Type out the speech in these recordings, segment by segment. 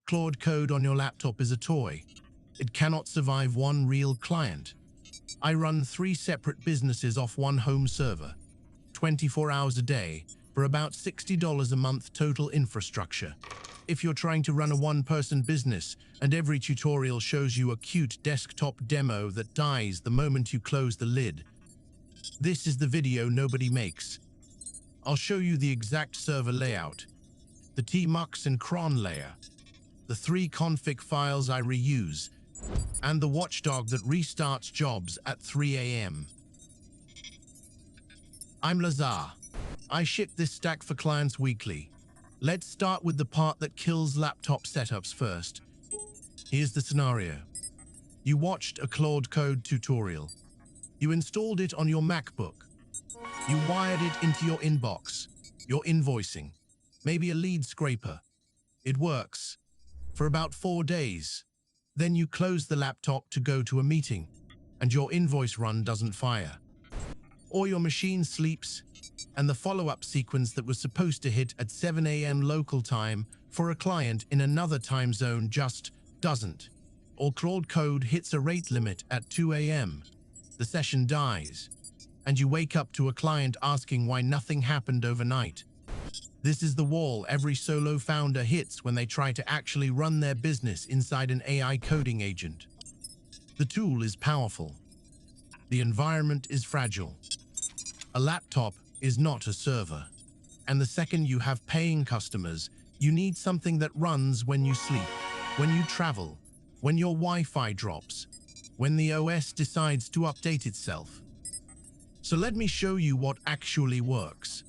Claude Code on your laptop is a toy. It cannot survive one real client. I run 3 separate businesses off one home server, 24 hours a day, for about $60 a month total infrastructure. If you're trying to run a one-person business and every tutorial shows you a cute desktop demo that dies the moment you close the lid, this is the video nobody makes. I'll show you the exact server layout, the tmux and cron layer, the 3 config files I reuse, and the watchdog that restarts jobs at 3 a.m. I'm Lazar. I ship this stack for clients weekly. Let's start with the part that kills laptop setups first. Here's the scenario. You watched a Claude Code tutorial. You installed it on your MacBook. You wired it into your inbox, your invoicing, maybe a lead scraper. It works for about 4 days. Then you close the laptop to go to a meeting, and your invoice run doesn't fire. Or your machine sleeps, and the follow-up sequence that was supposed to hit at 7 a.m. local time for a client in another time zone just doesn't. Or Claude Code hits a rate limit at 2 a.m. The session dies, and you wake up to a client asking why nothing happened overnight. This is the wall every solo founder hits when they try to actually run their business inside an AI coding agent. The tool is powerful. The environment is fragile. A laptop is not a server. And the second you have paying customers, you need something that runs when you sleep, when you travel, when your Wi-Fi drops, when the OS decides to update itself. So let me show you what actually works.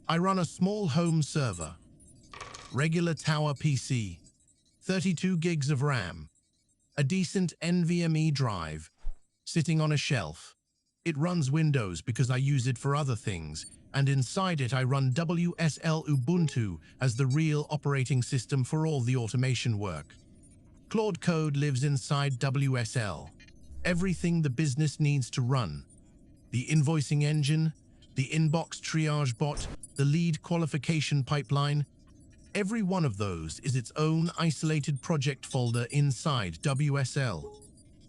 I run a small home server, regular tower PC, 32 gigs of RAM, a decent NVMe drive, sitting on a shelf. It runs Windows because I use it for other things, and inside it I run WSL Ubuntu as the real operating system for all the automation work. Claude Code lives inside WSL. Everything the business needs to run. The invoicing engine, the inbox triage bot, the lead qualification pipeline. Every one of those is its own isolated project folder inside WSL,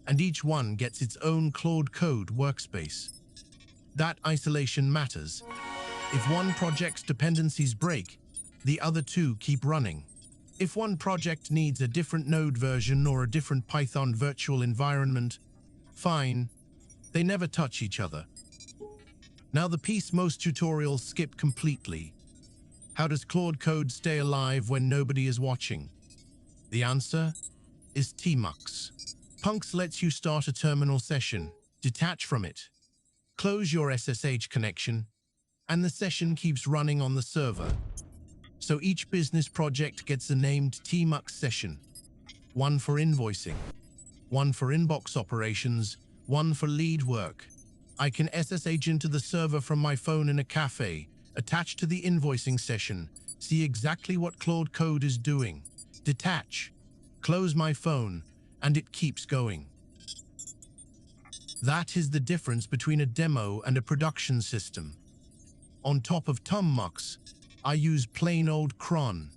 and each one gets its own Claude Code workspace. That isolation matters. If one project's dependencies break, the other 2 keep running. If one project needs a different node version or a different Python virtual environment, fine, they never touch each other. Now the piece most tutorials skip completely. How does Claude Code stay alive when nobody is watching? The answer is tmux. Punks lets you start a terminal session, detach from it, close your SSH connection, and the session keeps running on the server. So each business project gets a named tmux session, one for invoicing, one for inbox operations, one for lead work. I can SSH into the server from my phone in a cafe, attach to the invoicing session, see exactly what Claude Code is doing, detach, close my phone, and it keeps going. That is the difference between a demo and a production system. On top of tmux, I use plain old cron.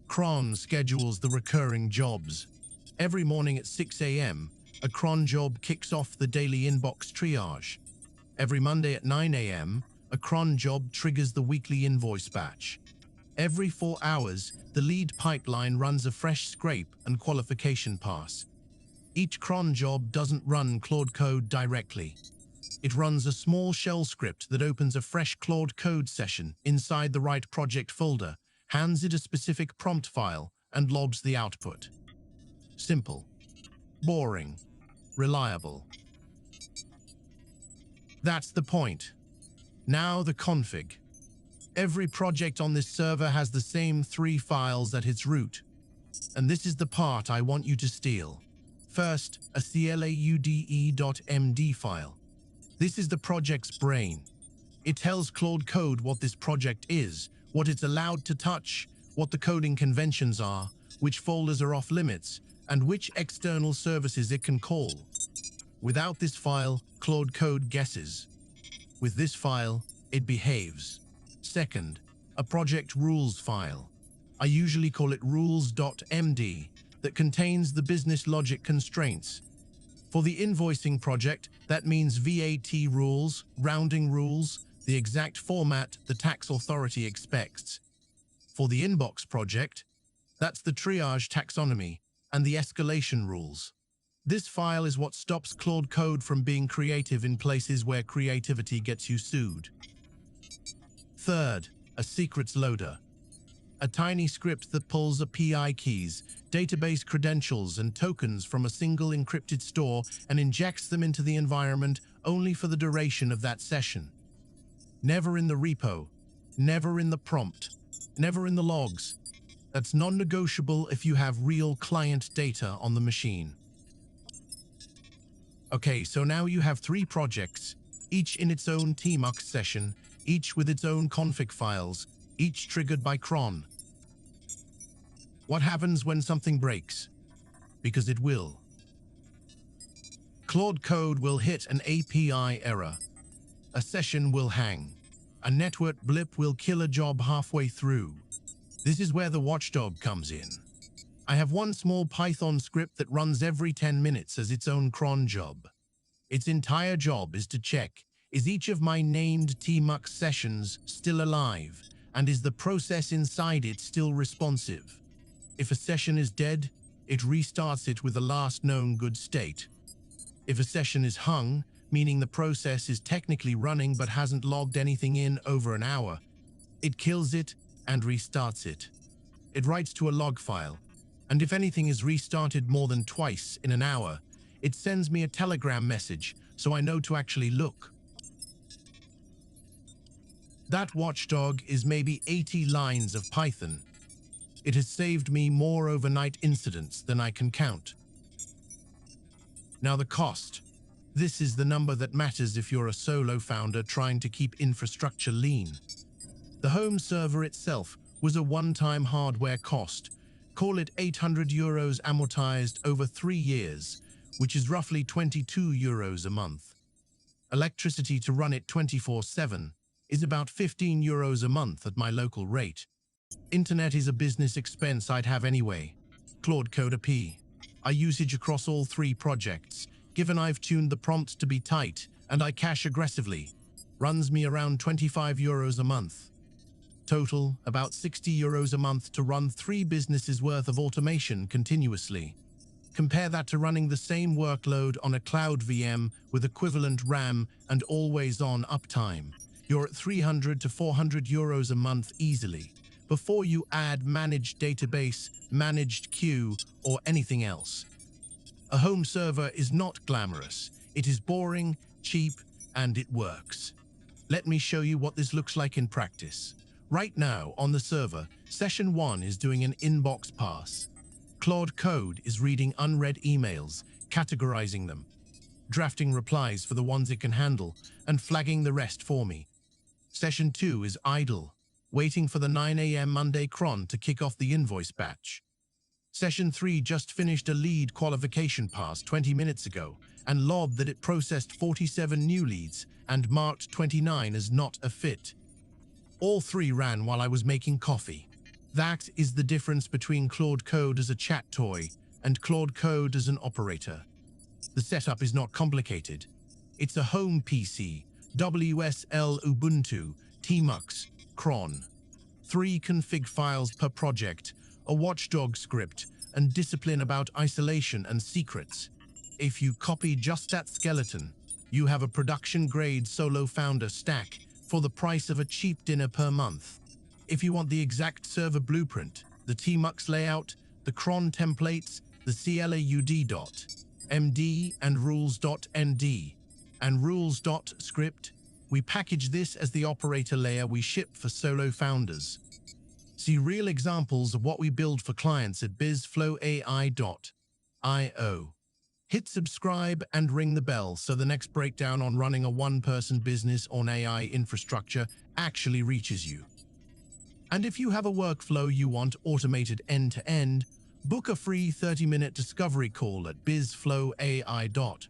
Cron schedules the recurring jobs. Every morning at 6 a.m., a cron job kicks off the daily inbox triage. Every Monday at 9 a.m., a cron job triggers the weekly invoice batch. Every 4 hours, the lead pipeline runs a fresh scrape and qualification pass. Each cron job doesn't run Claude Code directly. It runs a small shell script that opens a fresh Claude Code session inside the right project folder, hands it a specific prompt file, and logs the output. Simple, boring, reliable. That's the point. Now the config. Every project on this server has the same 3 files at its root. And this is the part I want you to steal. First, a CLAUDE.md file. This is the project's brain. It tells Claude Code what this project is, what it's allowed to touch, what the coding conventions are, which folders are off limits, and which external services it can call. Without this file, Claude Code guesses. With this file, it behaves. Second, a project rules file. I usually call it rules.md, that contains the business logic constraints. For the invoicing project, that means VAT rules, rounding rules, the exact format the tax authority expects. For the inbox project, that's the triage taxonomy and the escalation rules. This file is what stops Claude Code from being creative in places where creativity gets you sued. Third, a secrets loader. A tiny script that pulls API keys, database credentials, and tokens from a single encrypted store and injects them into the environment only for the duration of that session. Never in the repo, never in the prompt, never in the logs. That's non-negotiable if you have real client data on the machine. Okay, so now you have 3 projects, each in its own tmux session, each with its own config files, each triggered by cron. What happens when something breaks? Because it will. Claude Code will hit an API error. A session will hang. A network blip will kill a job halfway through. This is where the Watchdog comes in. I have one small Python script that runs every 10 minutes as its own cron job. Its entire job is to check, is each of my named tmux sessions still alive, and is the process inside it still responsive? If a session is dead, it restarts it with the last known good state. If a session is hung, meaning the process is technically running but hasn't logged anything in over an hour, it kills it and restarts it. It writes to a log file, and if anything is restarted more than twice in an hour, it sends me a Telegram message so I know to actually look. That Watchdog is maybe 80 lines of Python. It has saved me more overnight incidents than I can count. Now the cost. This is the number that matters if you're a solo founder trying to keep infrastructure lean. The home server itself was a one-time hardware cost. Call it €800 amortized over 3 years, which is roughly €22 a month. Electricity to run it 24/7 is about €15 a month at my local rate. Internet is a business expense I'd have anyway. Claude Code AP. I usage across all 3 projects, given I've tuned the prompts to be tight and I cache aggressively. Runs me around €25 a month. Total, about €60 a month to run 3 businesses worth of automation continuously. Compare that to running the same workload on a cloud VM with equivalent RAM and always-on uptime. You're at €300 to €400 a month easily, before you add managed database, managed queue, or anything else. A home server is not glamorous. It is boring, cheap, and it works. Let me show you what this looks like in practice. Right now, on the server, session 1 is doing an inbox pass. Claude Code is reading unread emails, categorizing them, drafting replies for the ones it can handle, and flagging the rest for me. Session 2 is idle, waiting for the 9 AM Monday cron to kick off the invoice batch. Session 3 just finished a lead qualification pass 20 minutes ago and logged that it processed 47 new leads and marked 29 as not a fit. All 3 ran while I was making coffee. That is the difference between Claude Code as a chat toy and Claude Code as an operator. The setup is not complicated. It's a home PC, WSL Ubuntu, tmux, cron. 3 config files per project, a Watchdog script, and discipline about isolation and secrets. If you copy just that skeleton, you have a production-grade solo founder stack for the price of a cheap dinner per month. If you want the exact server blueprint, the tmux layout, the cron templates, the CLAUDE.md and rules.md, and rules.script, we package this as the operator layer we ship for solo founders. See real examples of what we build for clients at BizflowAI.io. Hit subscribe and ring the bell so the next breakdown on running a one-person business on AI infrastructure actually reaches you. And if you have a workflow you want automated end-to-end, book a free 30-minute discovery call at BizflowAI.io.